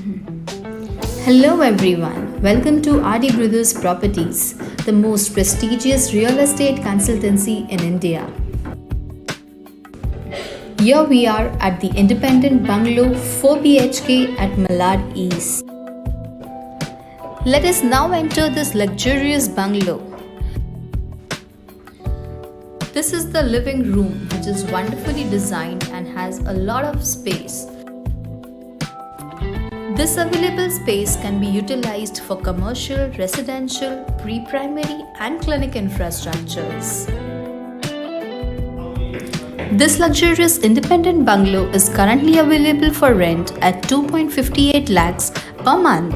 Hello everyone, welcome to RD Brothers Properties, the most prestigious real estate consultancy in India. Here we are at the Independent Bungalow 4 BHK at Malad East. Let us now enter this luxurious bungalow. This is the living room, which is wonderfully designed and has a lot of space. This available space can be utilized for commercial, residential, pre-primary and clinic infrastructures. This luxurious independent bungalow is currently available for rent at 2.58 lakhs per month.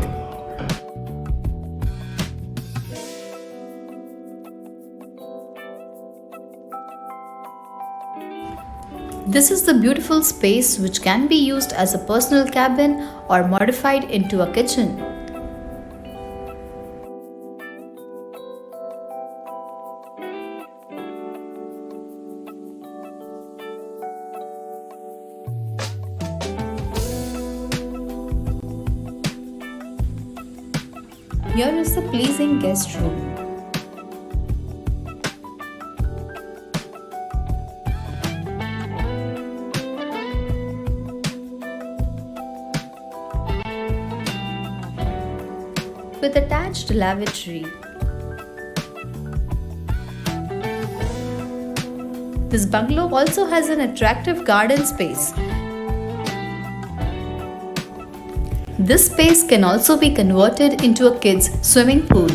This is the beautiful space which can be used as a personal cabin or modified into a kitchen. Here is the pleasing guest room. With attached lavatory. This bungalow also has an attractive garden space. This space can also be converted into a kids' swimming pool.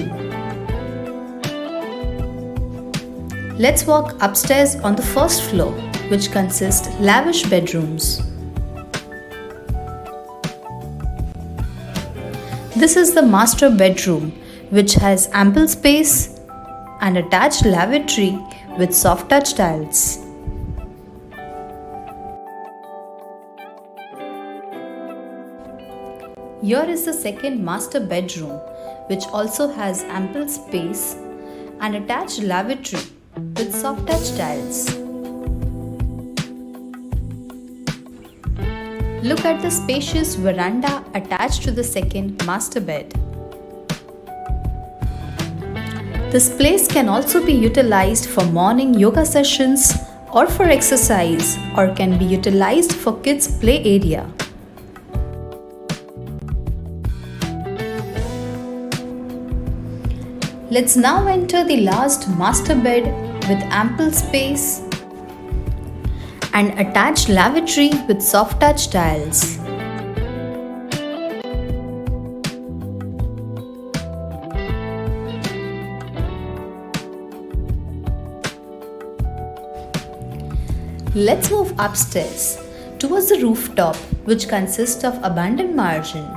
Let's walk upstairs on the first floor, which consists lavish bedrooms. This is the master bedroom, which has ample space and attached lavatory with soft touch tiles. Here is the second master bedroom, which also has ample space and attached lavatory with soft touch tiles. Look at the spacious veranda attached to the second master bed. This place can also be utilized for morning yoga sessions or for exercise, or can be utilized for kids' play area. Let's now enter the last master bed with ample space and attached lavatory with soft touch tiles. Let's move upstairs towards the rooftop, which consists of abundant margin.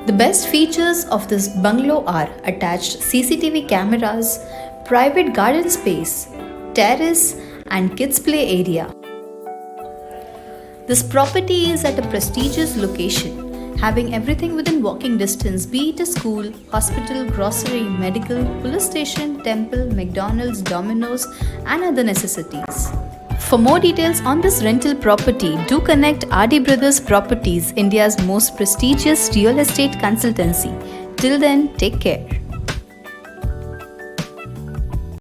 The best features of this bungalow are attached CCTV cameras, private garden space, terrace and kids play area. This property is at a prestigious location, having everything within walking distance, be it a school, hospital, grocery, medical, police station, temple, McDonald's, Domino's and other necessities. For more details on this rental property, do connect RD Brothers Properties, India's most prestigious real estate consultancy. Till then, take care.